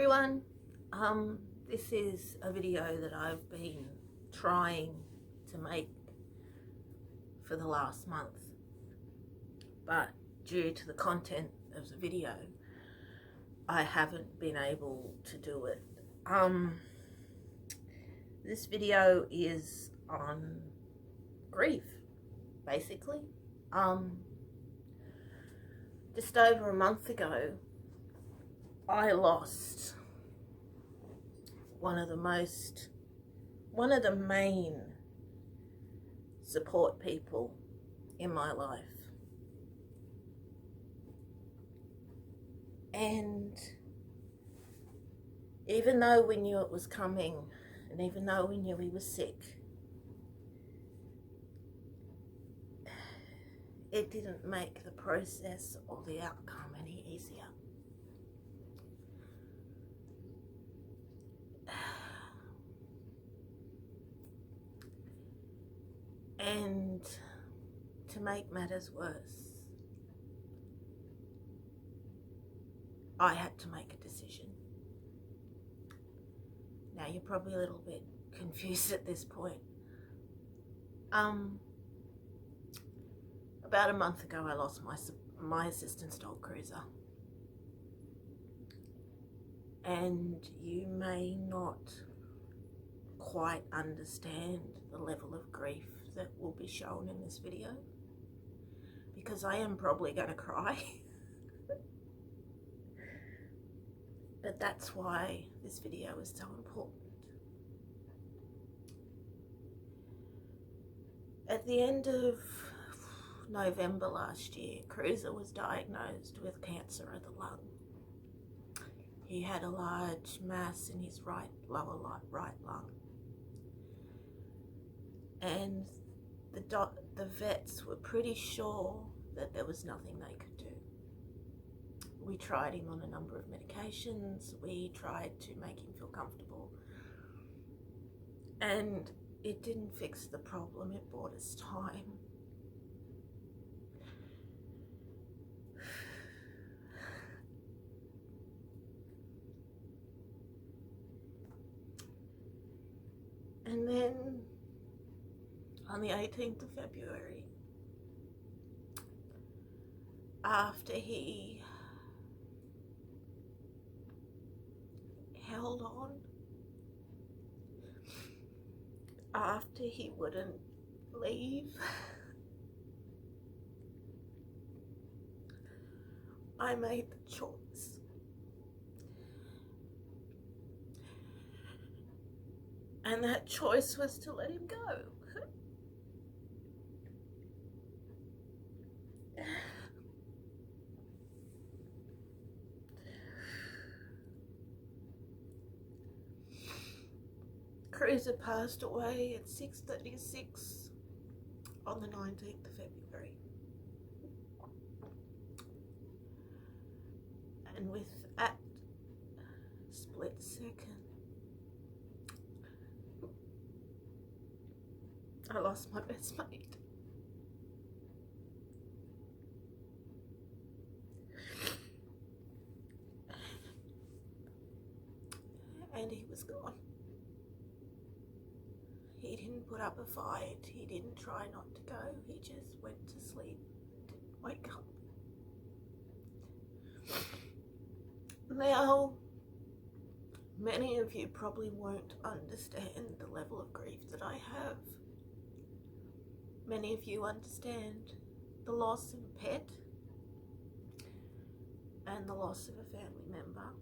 everyone. This is a video that I've been trying to make for the last month, but due to the content of the video, I haven't been able to do it. This video is on grief, basically. Just over a month ago, I lost one of the main support people in my life. And even though we knew it was coming, and even though we knew he was sick, it didn't make the process or the outcome any easier. And to make matters worse, I had to make a decision. Now you're probably a little bit confused at this point. About a month ago, I lost my assistance dog, Cruiser. And you may not quite understand the level of grief that will be shown in this video, because I am probably going to cry. But that's why this video is so important. At the end of November last year, Cruiser was diagnosed with cancer of the lung. He had a large mass in his lower right lung. And the vets were pretty sure that there was nothing they could do. We tried him on a number of medications. We tried to make him feel comfortable. And it didn't fix the problem. It bought us time. And then on the 18th of February, after he held on, after he wouldn't leave, I made the choice. And that choice was to let him go. Cruiser passed away at 6:36 on the 19th of February. And with that split second, I lost my best mate. And he was gone. He didn't put up a fight. He didn't try not to go. He just went to sleep, didn't wake up. Now, many of you probably won't understand the level of grief that I have. Many of you understand the loss of a pet and the loss of a family member.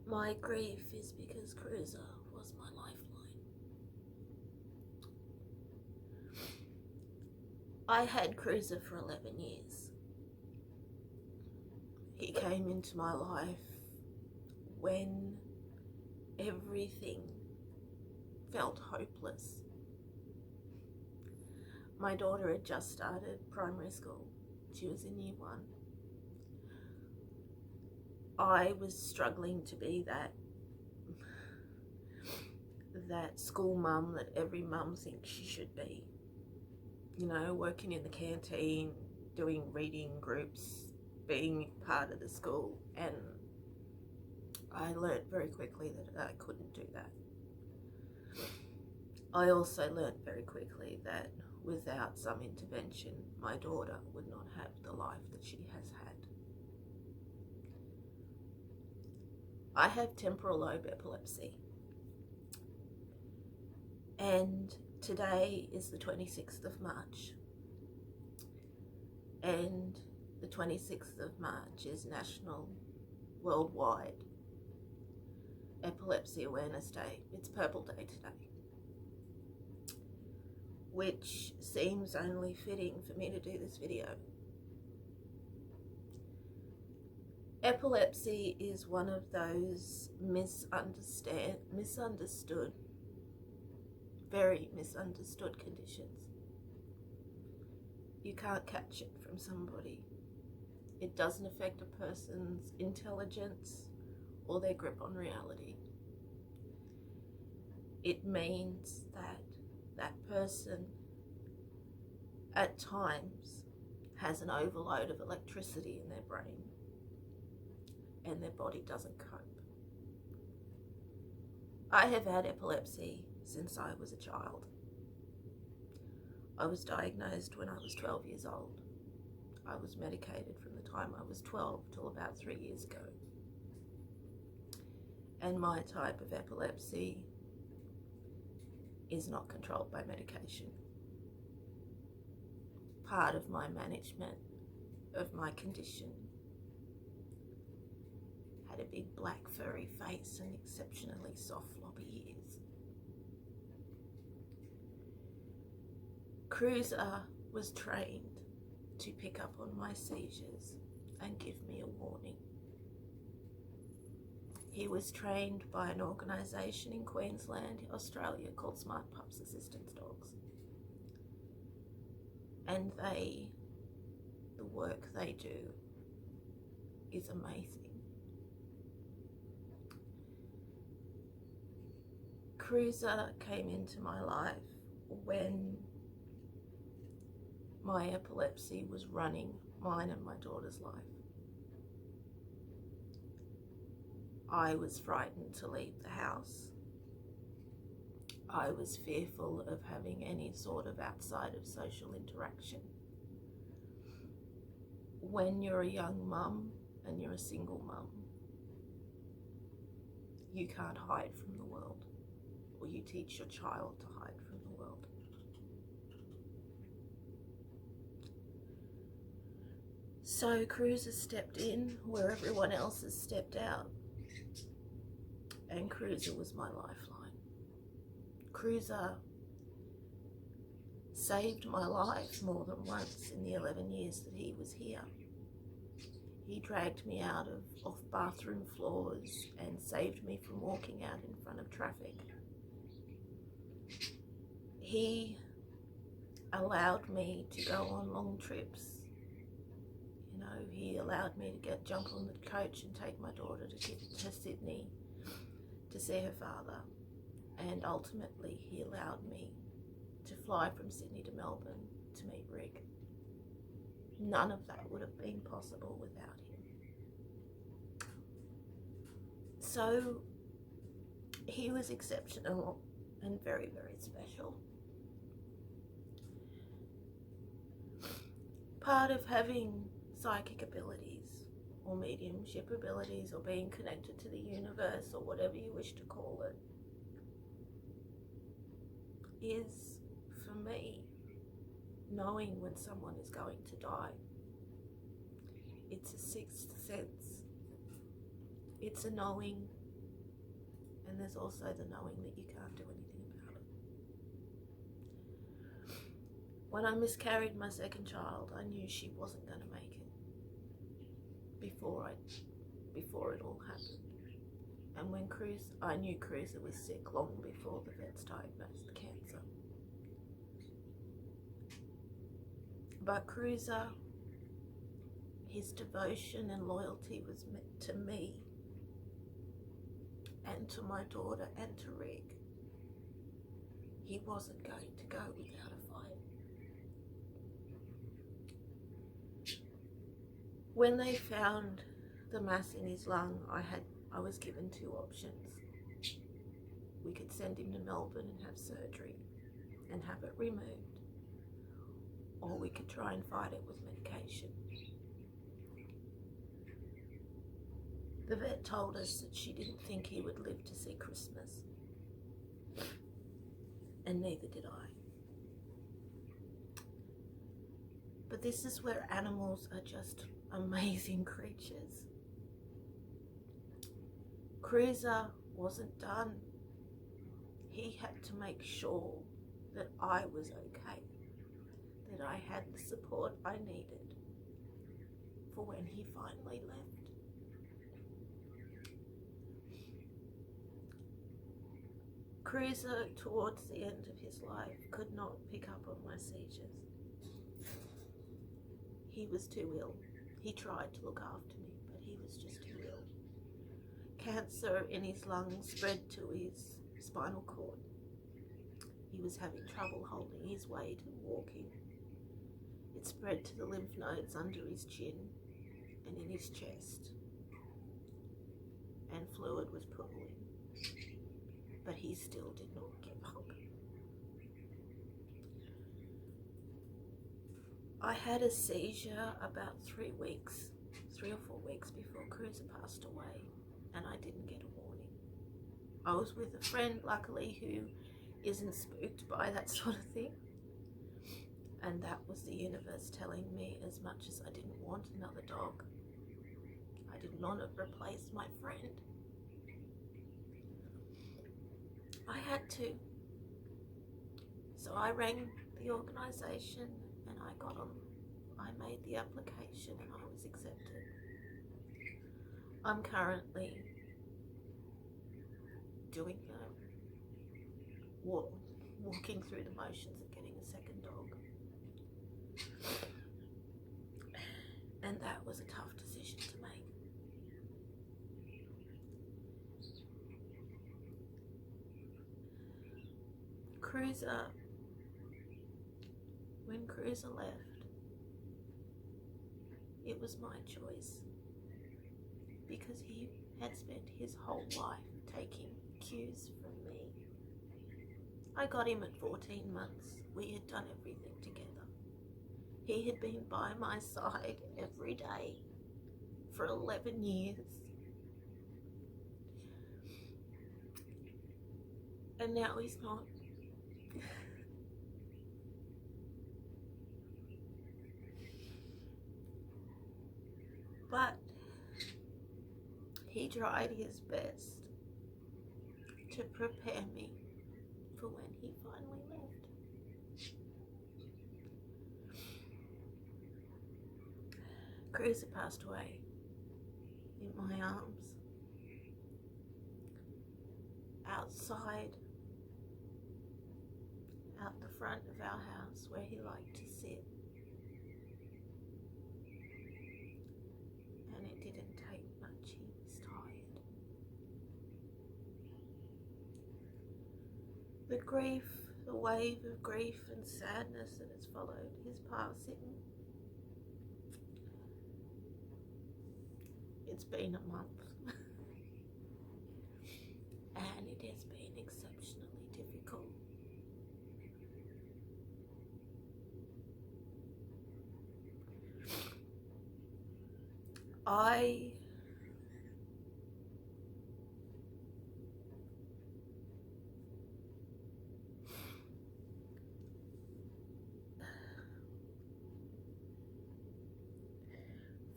My grief is because Cruiser was my lifeline. I had Cruiser for 11 years. He came into my life when everything felt hopeless. My daughter had just started primary school. She was in year 1. I was struggling to be that school mum that every mum thinks she should be. You know, working in the canteen, doing reading groups, being part of the school, and I learned very quickly that I couldn't do that. I also learned very quickly that without some intervention, my daughter would not have the life that she has had. I have temporal lobe epilepsy, and today is the 26th of March, and the 26th of March is National Worldwide Epilepsy Awareness Day. It's Purple Day today, which seems only fitting for me to do this video. Epilepsy is one of those misunderstood, very misunderstood conditions. You can't catch it from somebody. It doesn't affect a person's intelligence or their grip on reality. It means that that person at times has an overload of electricity in their brain and their body doesn't cope. I have had epilepsy since I was a child. I was diagnosed when I was 12 years old. I was medicated from the time I was 12 till about 3 years ago. And my type of epilepsy is not controlled by medication. Part of my management of my condition had a big black furry face and exceptionally soft floppy ears. Cruiser was trained to pick up on my seizures and give me a warning. He was trained by an organisation in Queensland, Australia, called Smart Pups Assistance Dogs. And the work they do is amazing. Cruiser came into my life when my epilepsy was running mine and my daughter's life. I was frightened to leave the house. I was fearful of having any sort of outside of social interaction. When you're a young mum and you're a single mum, you can't hide from the world, or you teach your child to hide from the world. So Cruiser stepped in where everyone else has stepped out, and Cruiser was my lifeline. Cruiser saved my life more than once in the 11 years that he was here. He dragged me out of off bathroom floors and saved me from walking out in front of traffic. He allowed me to go on long trips. You know, he allowed me to jump on the coach and take my daughter to Sydney to see her father. And ultimately, he allowed me to fly from Sydney to Melbourne to meet Rick. None of that would have been possible without him. So, he was exceptional and very, very special. Part of having psychic abilities, or mediumship abilities, or being connected to the universe, or whatever you wish to call it, is, for me, knowing when someone is going to die. It's a sixth sense. It's a knowing, and there's also the knowing that you can't do anything about it. When I miscarried my second child, I knew she wasn't going to make it before it all happened. And when I knew Cruiser was sick long before the vets diagnosed the cancer. But Cruiser, his devotion and loyalty was to me and to my daughter and to Rick. He wasn't going to go without a fight. When they found the mass in his lung, I was given two options. We could send him to Melbourne and have surgery and have it removed, or we could try and fight it with medication. The vet told us that she didn't think he would live to see Christmas, and neither did I. But this is where animals are just amazing creatures. Cruiser wasn't done. He had to make sure that I was okay, that I had the support I needed for when he finally left. Cruiser, towards the end of his life, could not pick up on my seizures. He was too ill. He tried to look after me, but he was just too ill. Cancer in his lungs spread to his spinal cord. He was having trouble holding his weight and walking. It spread to the lymph nodes under his chin and in his chest, and fluid was pooling. But he still did not give up. I had a seizure about 3 or 4 weeks before Cruiser passed away, and I didn't get a warning. I was with a friend, luckily, who isn't spooked by that sort of thing. And that was the universe telling me, as much as I didn't want another dog, I didn't want to replace my friend. I had to. So I rang the organisation and I made the application and I was accepted. I'm currently doing walking through the motions of getting a second dog. And that was a tough decision to make. Cruiser, when Cruiser left, it was my choice, because he had spent his whole life taking cues from me. I got him at 14 months. We had done everything together. He had been by my side every day for 11 years. And now he's not. But he tried his best to prepare me for when he finally left. Cruiser passed away in my arms, outside, out the front of our house where he liked to sit. And it didn't take much, he was tired. The grief, the wave of grief and sadness that has followed his passing. It's been a month. And it has been exceptionally difficult.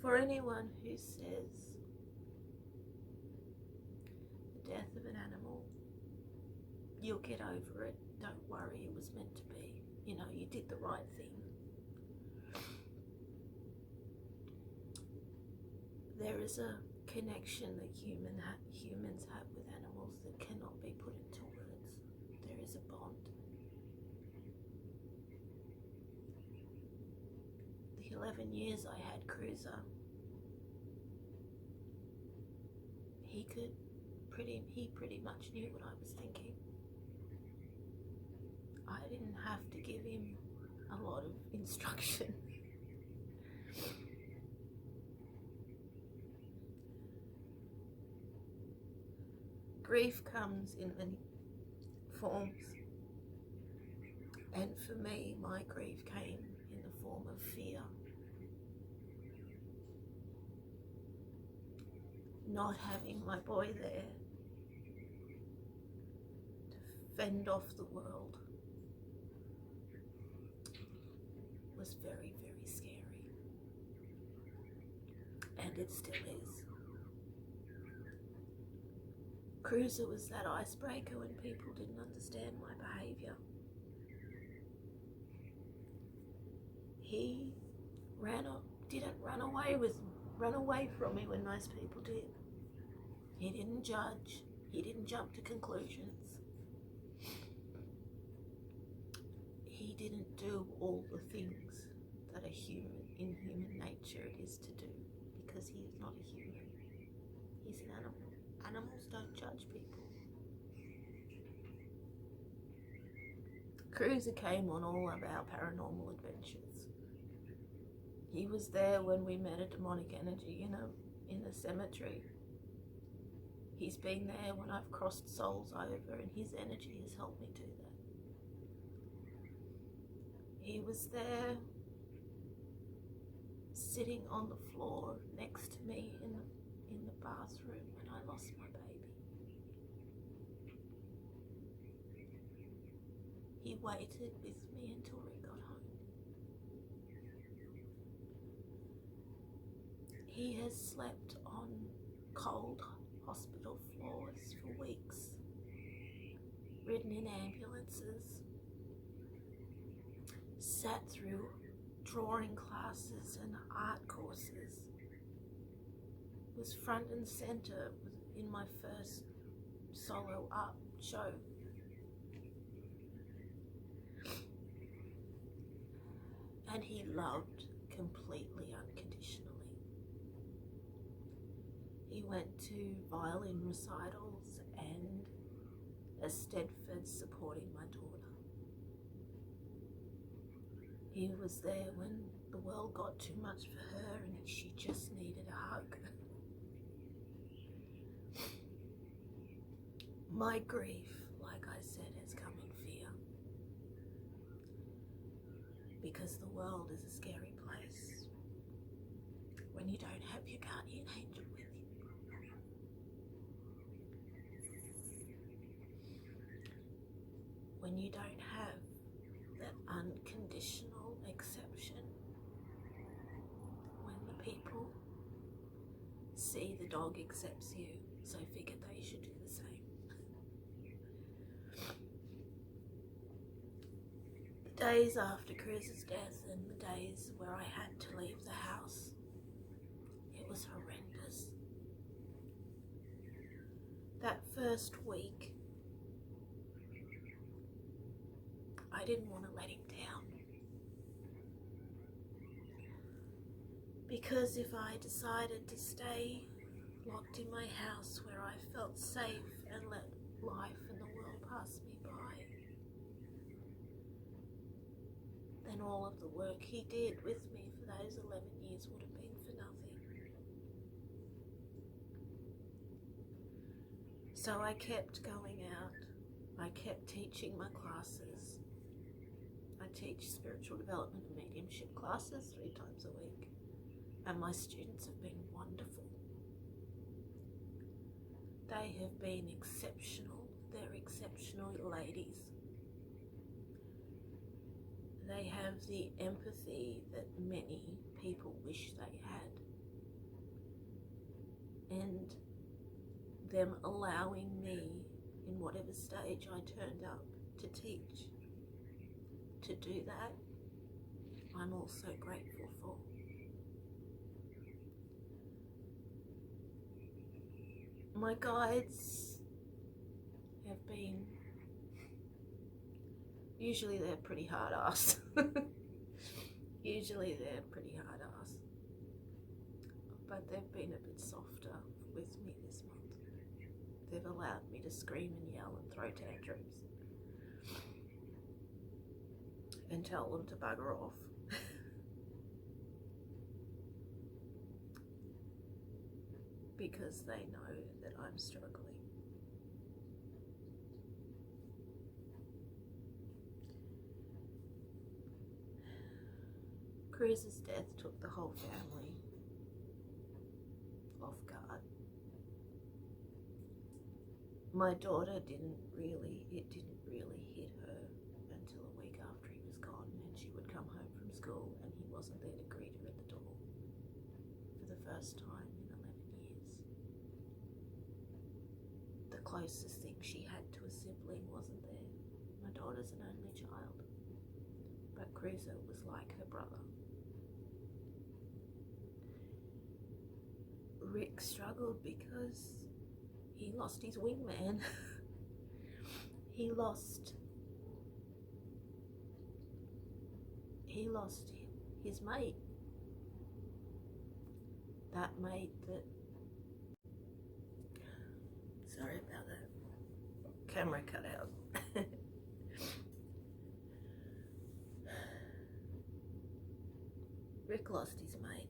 For anyone who says the death of an animal, you'll get over it, don't worry, it was meant to be. You know, you did the right thing. There is a connection that humans have with animals that cannot be put into words. There is a bond. The 11 years I had Cruiser, he pretty much knew what I was thinking. I didn't have to give him a lot of instruction. Grief comes in many forms, and for me, my grief came in the form of fear. Not having my boy there to fend off the world was very, very scary. And it still is. Cruiser was that icebreaker when people didn't understand my behaviour. He didn't run away from me when most people did. He didn't judge. He didn't jump to conclusions. He didn't do all the things that in human nature it is to do, because he is not a human. He's an animal. Animals don't judge people. Cruiser came on all of our paranormal adventures. He was there when we met a demonic energy in a cemetery. He's been there when I've crossed souls over, and his energy has helped me do that. He was there sitting on the floor next to me in the bathroom when I lost my baby. He waited with me until we got home. He has slept on cold hospital floors for weeks, ridden in ambulances, sat through drawing classes and art courses, was front and centre in my first solo art show. And he loved completely unconditionally. He went to violin recitals and a Stedford supporting my daughter. He was there when the world got too much for her and she just needed a hug. My grief, like I said, has come in fear. Because the world is a scary place when you don't have your guardian angel with you. When you don't have that unconditional acception. When the people see the dog accepts you, so figured they should do the same. The days after Cruiser's death and the days where I had to leave the house, it was horrendous. That first week, I didn't want to let him down. Because if I decided to stay locked in my house where I felt safe and let life and the world pass me by, then all of the work he did with me for those 11 years would have been for nothing. So I kept going out. I kept teaching my classes. I teach spiritual development and mediumship classes 3 times a week, and my students have been wonderful. They have been exceptional. They're exceptional ladies. They have the empathy that many people wish they had. And them allowing me, in whatever stage I turned up, to teach, to do that, I'm also grateful for. My guides have been, usually they're pretty hard ass. Usually they're pretty hard ass. But they've been a bit softer with me this month. They've allowed me to scream and yell and throw tantrums. And tell them to bugger off. Because they know that I'm struggling. Cruz's death took the whole family off guard. My daughter it didn't really hit her until a week after he was gone, and she would come home from school and he wasn't there to greet her at the door for the first time in 11 years. The closest thing she had to a sibling wasn't there. My daughter's an only child, but Cruiser was like her brother. Rick struggled because he lost his wingman. He lost his mate. That mate that, sorry about that, camera cut out. Rick lost his mate.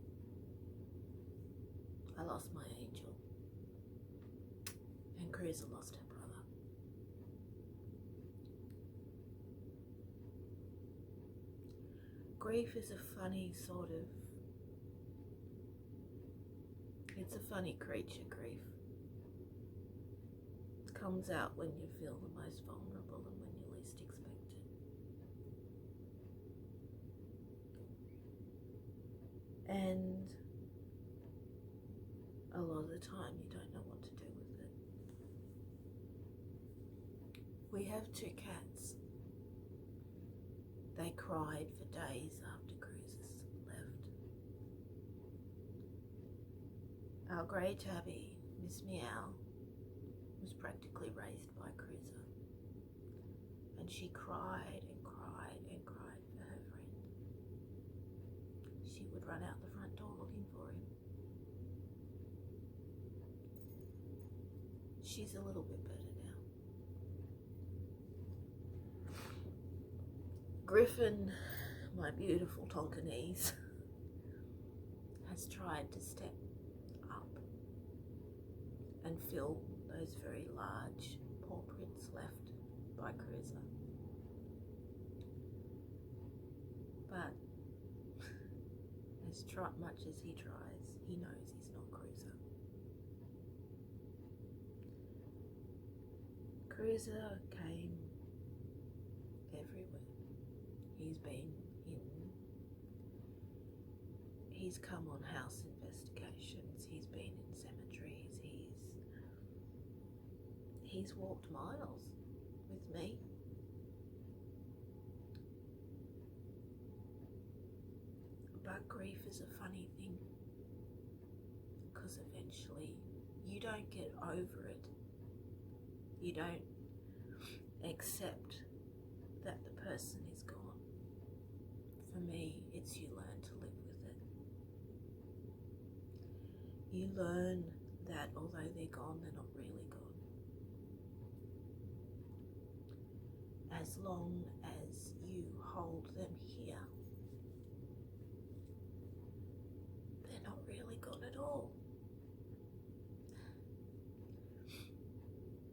I lost my angel. And Cruiser lost her brother. Grief is a funny sort of, it's a funny creature, grief. It comes out when you feel the most vulnerable and when you least expect it. And a lot of the time you don't know what to do with it. We have 2 cats. They cried for days after Cruises left. Our grey tabby, Miss Meow, was practically raised by Cruiser, and she cried and cried and cried for her friend. She would run out the front door looking for him. She's a little bit better now. Griffin, my beautiful Tonkinese, has tried to step up and fill those very large paw prints left by Cruiser. But as much as he tries, he knows he's not Cruiser. Cruiser came everywhere. He's been he's come on house investigations, he's been in cemeteries, he's walked miles with me. But grief is a funny thing, because eventually you don't get over it. You don't accept that the person is gone. For me, it's you learn to live with it. You learn that although they're gone, they're not really gone. As long as you hold them here, they're not really gone at all.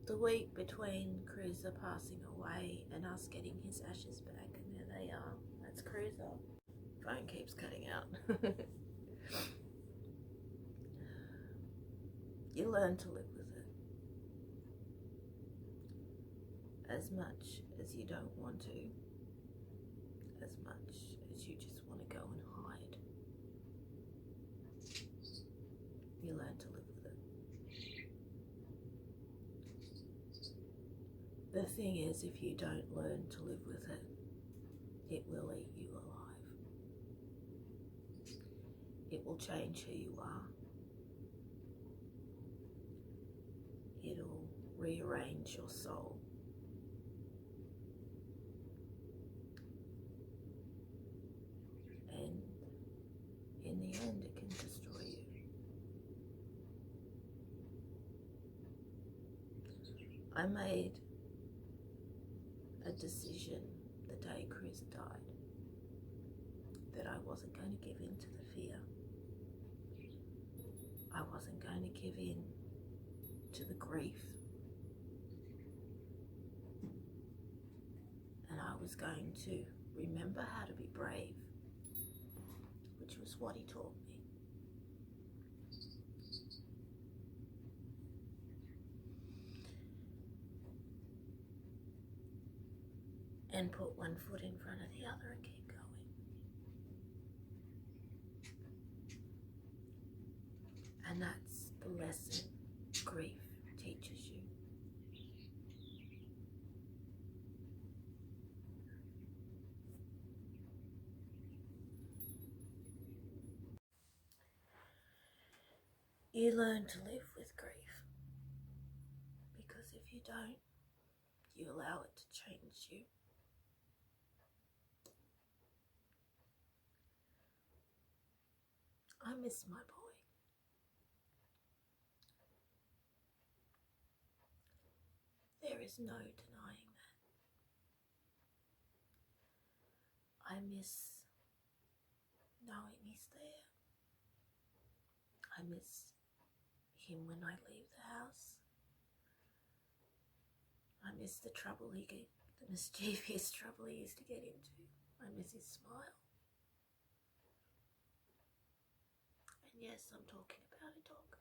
The week between Cruiser passing away and us getting his ashes back, and there they are. That's Cruiser. Phone keeps cutting out. You learn to live with it. As much as you don't want to, as much as you just want to go and hide. You learn to live with it. The thing is, if you don't learn to live with it, it will eat you alive. It will change who you are. It'll rearrange your soul. And in the end, it can destroy you. I made a decision the day Chris died that I wasn't going to give in to the fear. I wasn't going to give in to the grief. And I was going to remember how to be brave which was what he taught me. And put one foot in front of the other and keep going. And that's the lesson grief teaches you. You learn to live with grief, because if you don't, you allow it to change you. I miss my boy. There is no denying that. I miss knowing he's there. I miss him when I leave the house. I miss the trouble he get, the mischievous trouble he used to get into. I miss his smile. And yes, I'm talking about a dog.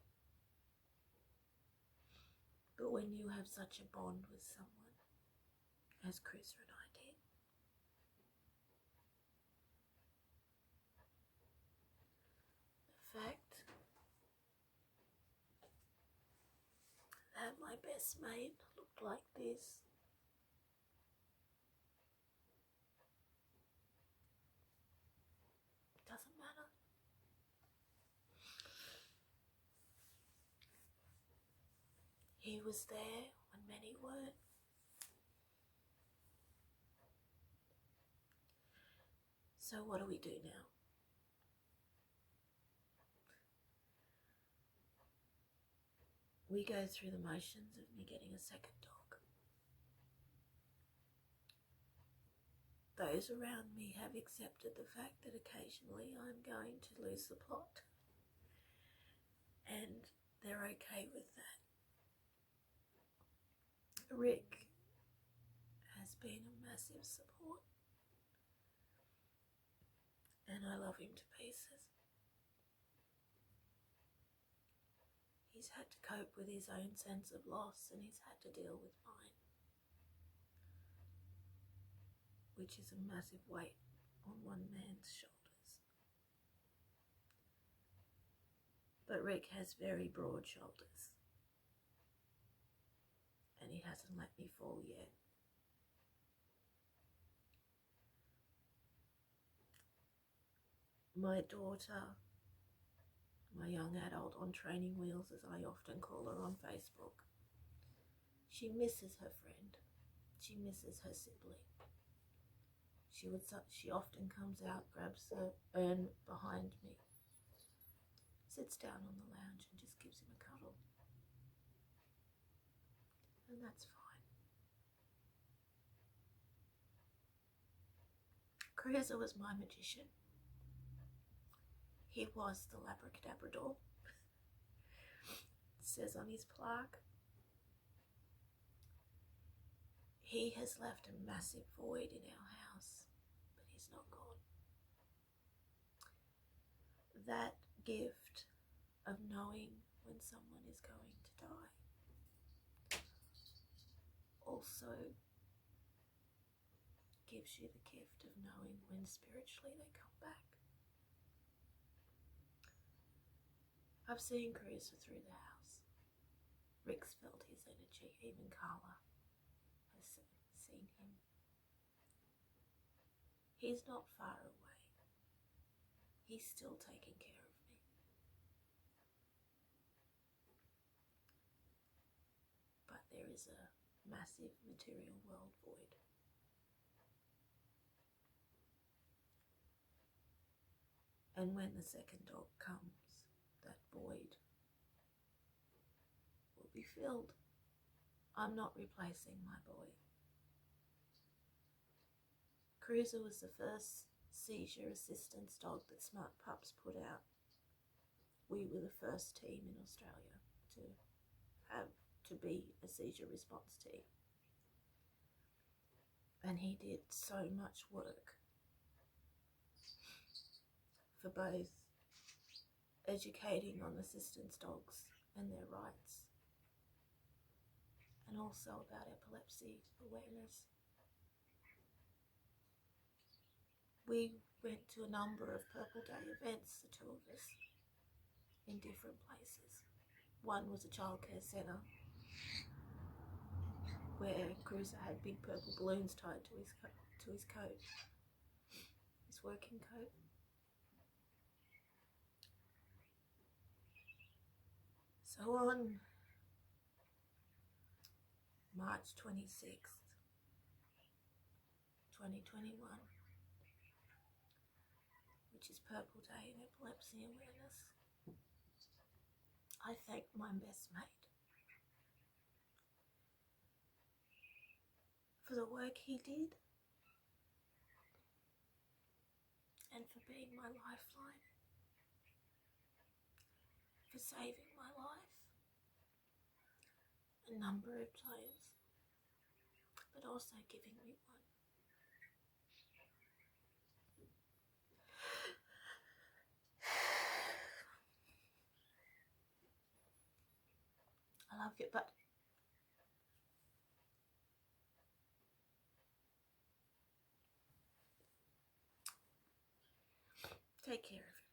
But when you have such a bond with someone, as Chris and I did, the fact that my best mate looked like this, doesn't matter. He was there when many weren't. So what do we do now? We go through the motions of me getting a second dog. Those around me have accepted the fact that occasionally I'm going to lose the plot. And they're okay with that. Rick has been a massive support. And I love him to pieces. He's had to cope with his own sense of loss, and he's had to deal with mine, which is a massive weight on one man's shoulders. But Rick has very broad shoulders, and he hasn't let me fall yet. My daughter, my young adult on training wheels, as I often call her on Facebook, she misses her friend. She misses her sibling. She often comes out, grabs the urn behind me, sits down on the lounge and just gives him a cuddle. And that's fine. Cruiser was my magician. He was the Labracadabrador. It says on his plaque. He has left a massive void in our house, but he's not gone. That gift of knowing when someone is going to die also gives you the gift of knowing when spiritually they come back. I've seen Cruiser through the house. Rick's felt his energy, even Carla has seen him. He's not far away. He's still taking care of me. But there is a massive material world void. And when the second dog comes, that void will be filled. I'm not replacing my boy. Cruiser was the first seizure assistance dog that Smart Pups put out. We were the first team in Australia to be a seizure response team. And he did so much work for both educating on assistance dogs and their rights, and also about epilepsy awareness. We went to a number of Purple Day events, the two of us, in different places. One was a childcare centre where Cruiser had big purple balloons tied to his coat, his working coat. So on March 26th, 2021, which is Purple Day and Epilepsy Awareness, I thanked my best mate for the work he did and for being my lifeline, for saving my life a number of times, but also giving me one. I love you, but take care of yourself.